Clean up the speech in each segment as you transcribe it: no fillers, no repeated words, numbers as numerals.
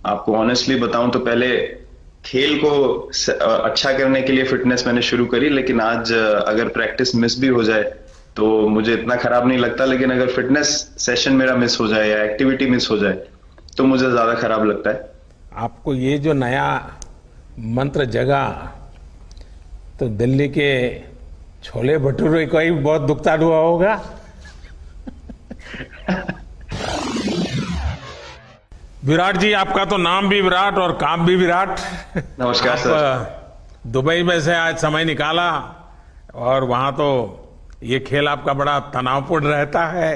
आपको ऑनेस्टली बताऊं तो पहले खेल को अच्छा करने के लिए फिटनेस मैंने शुरू करी, लेकिन आज अगर प्रैक्टिस मिस भी हो जाए तो मुझे इतना खराब नहीं लगता। लेकिन अगर फिटनेस सेशन मेरा मिस हो जाए या एक्टिविटी मिस हो जाए तो मुझे ज्यादा खराब लगता है। आपको ये जो नया मंत्र जगा तो दिल्ली के छोले भटूरे को ही बहुत दुखता हुआ होगा। विराट जी, आपका तो नाम भी विराट और काम भी विराट। नमस्कार सर। दुबई में से आज समय निकाला और वहां तो ये खेल आपका बड़ा तनावपूर्ण रहता है,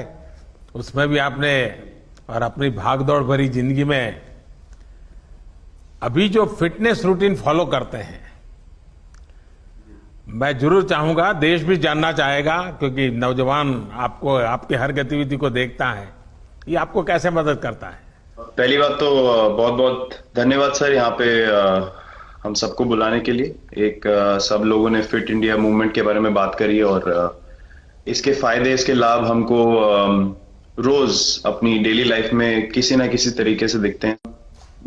उसमें भी आपने और अपनी भागदौड़ भरी जिंदगी में अभी जो फिटनेस रूटीन फॉलो करते हैं, मैं जरूर चाहूंगा, देश भी जानना चाहेगा क्योंकि नौजवान आपको आपके हर गतिविधि को देखता है, ये आपको कैसे मदद करता है? पहली बात तो बहुत बहुत धन्यवाद सर यहाँ पे हम सबको बुलाने के लिए। एक सब लोगों ने फिट इंडिया मूवमेंट के बारे में बात करी और इसके फायदे, इसके लाभ हमको रोज अपनी डेली लाइफ में किसी ना किसी तरीके से दिखते हैं।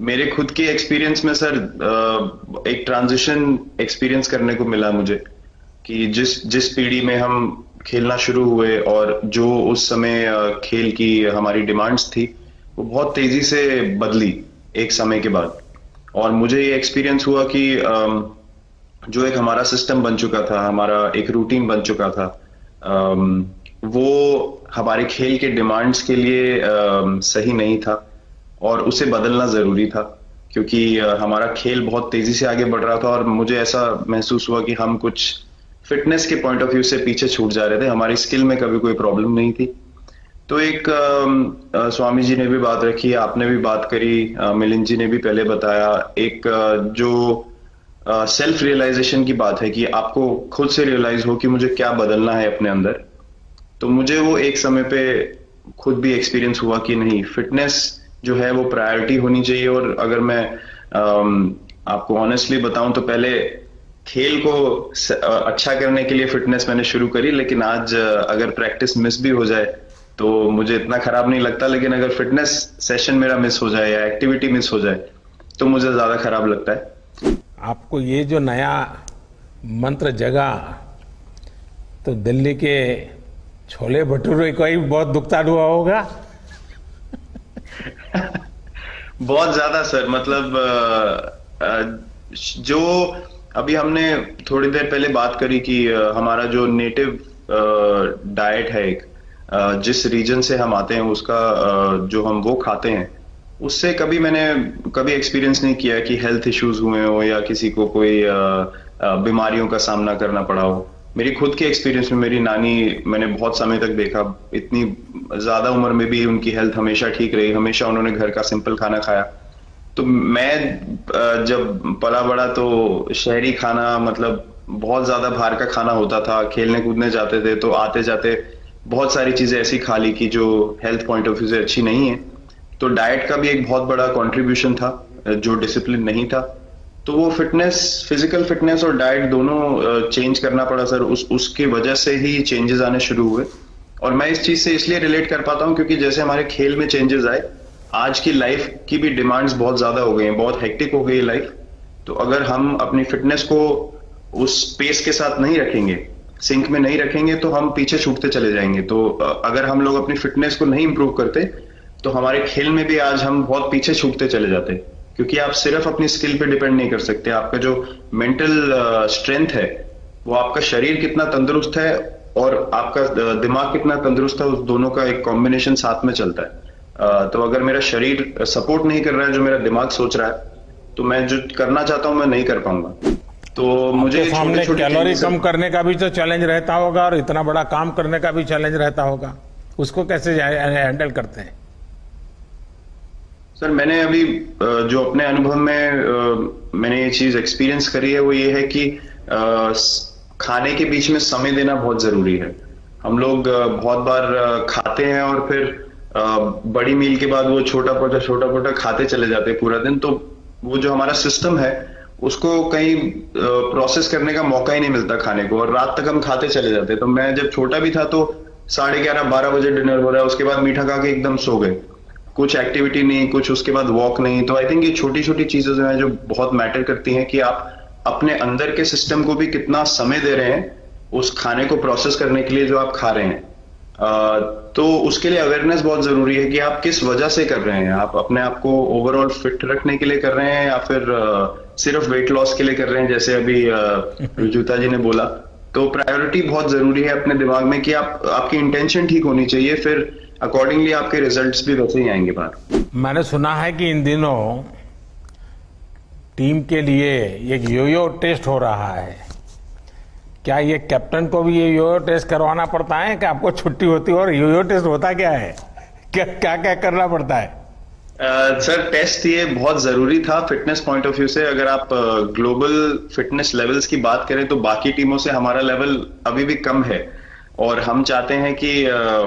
मेरे खुद के एक्सपीरियंस में सर एक ट्रांजिशन एक्सपीरियंस करने को मिला मुझे कि जिस पीढ़ी में हम खेलना शुरू हुए और जो उस समय खेल की हमारी डिमांड्स थी वो बहुत तेजी से बदली एक समय के बाद। और मुझे ये एक्सपीरियंस हुआ कि जो एक हमारा सिस्टम बन चुका था, हमारा एक रूटीन बन चुका था, वो हमारे खेल के डिमांड्स के लिए सही नहीं था और उसे बदलना जरूरी था क्योंकि हमारा खेल बहुत तेजी से आगे बढ़ रहा था और मुझे ऐसा महसूस हुआ कि हम कुछ फिटनेस के पॉइंट ऑफ व्यू से पीछे छूट जा रहे थे। हमारी स्किल में कभी कोई प्रॉब्लम नहीं थी। तो एक स्वामी जी ने भी बात रखी, आपने भी बात करी, मिलिंद जी ने भी पहले बताया, एक जो सेल्फ रियलाइजेशन की बात है कि आपको खुद से रियलाइज हो कि मुझे क्या बदलना है अपने अंदर। तो मुझे वो एक समय पे खुद भी एक्सपीरियंस हुआ कि नहीं, फिटनेस जो है वो प्रायोरिटी होनी चाहिए। और अगर मैं आपको ऑनेस्टली बताऊं तो पहले खेल को अच्छा करने के लिए फिटनेस मैंने शुरू करी, लेकिन आज अगर प्रैक्टिस मिस भी हो जाए तो मुझे इतना खराब नहीं लगता। लेकिन अगर फिटनेस सेशन मेरा मिस हो जाए या एक्टिविटी मिस हो जाए तो मुझे ज्यादा खराब लगता है। आपको ये जो नया मंत्र जगा तो दिल्ली के छोले भटूरे को ही बहुत दुखता हुआ होगा। बहुत ज्यादा सर, मतलब जो अभी हमने थोड़ी देर पहले बात करी कि हमारा जो नेटिव डाइट है, एक जिस रीजन से हम आते हैं उसका जो हम वो खाते हैं, उससे मैंने कभी एक्सपीरियंस नहीं किया कि हेल्थ इश्यूज हुए हो या किसी को कोई बीमारियों का सामना करना पड़ा हो। मेरी खुद के एक्सपीरियंस में मेरी नानी मैंने बहुत समय तक देखा, इतनी ज्यादा उम्र में भी उनकी हेल्थ हमेशा ठीक रही, हमेशा उन्होंने घर का सिंपल खाना खाया। तो मैं जब पला बड़ा तो शहरी खाना, मतलब बहुत ज्यादा बाहर का खाना होता था, खेलने कूदने जाते थे तो आते जाते बहुत सारी चीजें ऐसी खा ली कि जो हेल्थ पॉइंट ऑफ व्यू से अच्छी नहीं है। तो डाइट का भी एक बहुत बड़ा कंट्रीब्यूशन था, जो डिसिप्लिन नहीं था। तो वो फिटनेस, फिजिकल फिटनेस और डाइट दोनों चेंज करना पड़ा सर। उसकी वजह से ही चेंजेस आने शुरू हुए। और मैं इस चीज से इसलिए रिलेट कर पाता हूँ क्योंकि जैसे हमारे खेल में चेंजेस आए, आज की लाइफ की भी डिमांड्स बहुत ज्यादा हो गई हैं, बहुत हेक्टिक हो गई है लाइफ। तो अगर हम अपनी फिटनेस को उस पेस के साथ नहीं रखेंगे, सिंक में नहीं रखेंगे, तो हम पीछे छूटते चले जाएंगे। तो अगर हम लोग अपनी फिटनेस को नहीं इंप्रूव करते तो हमारे खेल में भी आज हम बहुत पीछे छूटते चले जाते, क्योंकि आप सिर्फ अपनी स्किल पे डिपेंड नहीं कर सकते। आपका जो मेंटल स्ट्रेंथ है, वो आपका शरीर कितना तंदुरुस्त है और आपका दिमाग कितना तंदुरुस्त है, उस दोनों का एक कॉम्बिनेशन साथ में चलता है। तो अगर मेरा शरीर सपोर्ट नहीं कर रहा है जो मेरा दिमाग सोच रहा है, तो मैं जो करना चाहता हूं मैं नहीं कर पाऊंगा। तो मुझे सामने कैलोरी कम करने का भी तो चैलेंज रहता होगा और इतना बड़ा काम करने का भी चैलेंज रहता होगा, उसको कैसे हैंडल करते हैं? सर मैंने अभी जो अपने अनुभव में मैंने ये चीज एक्सपीरियंस करी है वो ये है कि खाने के बीच में समय देना बहुत जरूरी है। हम लोग बहुत बार खाते हैं और फिर बड़ी मील के बाद वो छोटा पोटा खाते चले जाते हैं पूरा दिन। तो वो जो हमारा सिस्टम है उसको कहीं प्रोसेस करने का मौका ही नहीं मिलता खाने को, और रात तक हम खाते चले जाते। तो मैं जब छोटा भी था तो 11:30 12 बजे डिनर हो रहा है, उसके बाद मीठा खा के एकदम सो गए। कुछ एक्टिविटी नहीं, कुछ उसके बाद वॉक नहीं। तो आई थिंक ये छोटी छोटी चीजें जो है जो बहुत मैटर करती हैं कि आप अपने अंदर के सिस्टम को भी कितना समय दे रहे हैं उस खाने को प्रोसेस करने के लिए जो आप खा रहे हैं। तो उसके लिए अवेयरनेस बहुत जरूरी है कि आप किस वजह से कर रहे हैं। आप अपने आप को ओवरऑल फिट रखने के लिए कर रहे हैं या फिर सिर्फ वेट लॉस के लिए कर रहे हैं, जैसे अभी रुजुता जी ने बोला। तो प्रायोरिटी बहुत जरूरी है अपने दिमाग में कि आपकी इंटेंशन ठीक होनी चाहिए, फिर अकॉर्डिंगली आपके रिजल्ट्स भी वैसे ही आएंगे बाहर। मैंने सुना है कि इन दिनों टीम के लिए एक योयो टेस्ट हो रहा है। क्या ये कैप्टन को भी ये योयो टेस्ट करवाना पड़ता है कि आपको छुट्टी होती है? और योयो टेस्ट होता क्या है, क्या क्या क्या करना पड़ता है? सर टेस्ट ये बहुत जरूरी था फिटनेस पॉइंट ऑफ व्यू से। अगर आप ग्लोबल फिटनेस लेवल्स की बात करें तो बाकी टीमों से हमारा लेवल अभी भी कम है, और हम चाहते हैं कि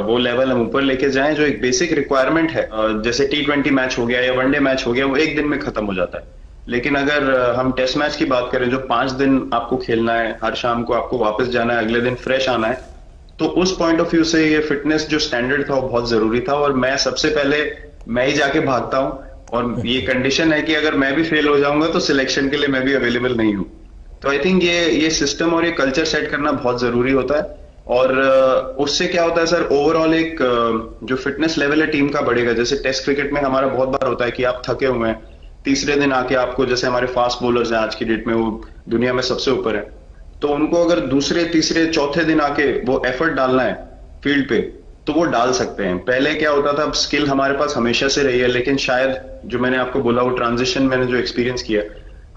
वो लेवल हम ऊपर लेके जाएं। जो एक बेसिक रिक्वायरमेंट है, जैसे T20 मैच हो गया या वनडे मैच हो गया, वो एक दिन में खत्म हो जाता है। लेकिन अगर हम टेस्ट मैच की बात करें जो 5 दिन आपको खेलना है, हर शाम को आपको वापस जाना है, अगले दिन फ्रेश आना है, तो उस पॉइंट ऑफ व्यू से ये फिटनेस जो स्टैंडर्ड था वो बहुत जरूरी था। और मैं सबसे पहले मैं ही जाके भागता हूं, और ये कंडीशन है कि अगर मैं भी फेल हो जाऊंगा तो सिलेक्शन के लिए मैं भी अवेलेबल नहीं हूं। तो आई थिंक ये सिस्टम और ये कल्चर सेट करना बहुत जरूरी होता है। और उससे क्या होता है सर, ओवरऑल एक जो फिटनेस लेवल है टीम का बढ़ेगा। जैसे टेस्ट क्रिकेट में हमारा बहुत बार होता है कि आप थके हुए हैं, तीसरे दिन आके आपको, जैसे हमारे फास्ट बॉलर्स हैं आज की डेट में, वो दुनिया में सबसे ऊपर है, तो उनको अगर दूसरे तीसरे चौथे दिन आके वो एफर्ट डालना है फील्ड पे तो वो डाल सकते हैं। पहले क्या होता था, स्किल हमारे पास हमेशा से रही है, लेकिन शायद जो मैंने आपको बोला वो ट्रांजिशन मैंने जो एक्सपीरियंस किया,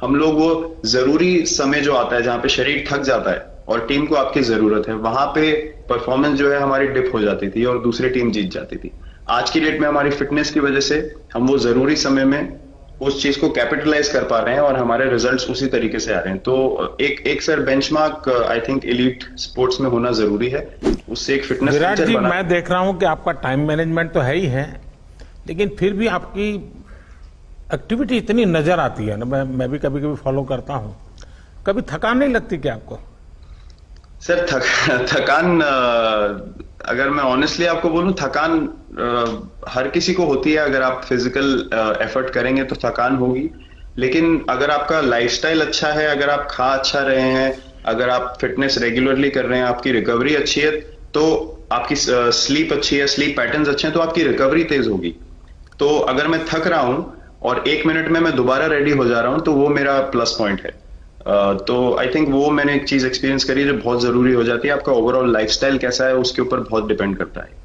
हम लोग वो जरूरी समय जो आता है जहां पे शरीर थक जाता है और टीम को आपकी जरूरत है, वहां पे परफॉर्मेंस जो है हमारी डिप हो जाती थी और दूसरी टीम जीत जाती थी। आज की डेट में हमारी फिटनेस की वजह से हम वो जरूरी समय में उस चीज को कैपिटलाइज कर पा रहे हैं और हमारे रिजल्ट्स उसी तरीके से आ रहे हैं। तो एक sir benchmark I think elite sports में होना जरूरी है, उससे एक फिटनेस विराट जी, मैं देख रहा हूं कि आपका टाइम मैनेजमेंट तो है ही है, लेकिन फिर भी आपकी एक्टिविटी इतनी नजर आती है ना, मैं भी कभी कभी फॉलो करता हूं। कभी थकान नहीं लगती क्या आपको? सर थकान अगर मैं ऑनेस्टली आपको बोलूं, थकान हर किसी को होती है। अगर आप फिजिकल एफर्ट करेंगे तो थकान होगी, लेकिन अगर आपका लाइफस्टाइल अच्छा है, अगर आप खा अच्छा रहे हैं, अगर आप फिटनेस रेगुलरली कर रहे हैं, आपकी रिकवरी अच्छी है, तो आपकी स्लीप अच्छी है, स्लीप पैटर्न्स अच्छे हैं, तो आपकी रिकवरी तेज होगी। तो अगर मैं थक रहा हूं और 1 मिनट में मैं दोबारा रेडी हो जा रहा हूं तो वो मेरा प्लस पॉइंट है। तो आई थिंक वो मैंने एक चीज एक्सपीरियंस करी जो बहुत जरूरी हो जाती है। आपका ओवरऑल लाइफस्टाइल कैसा है उसके ऊपर बहुत डिपेंड करता है।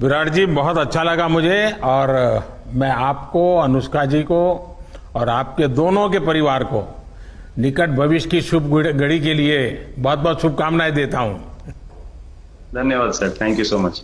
विराट जी, बहुत अच्छा लगा मुझे, और मैं आपको, अनुष्का जी को और आपके दोनों के परिवार को निकट भविष्य की शुभ घड़ी के लिए बहुत बहुत शुभकामनाएं देता हूं। धन्यवाद sir, thank you so much.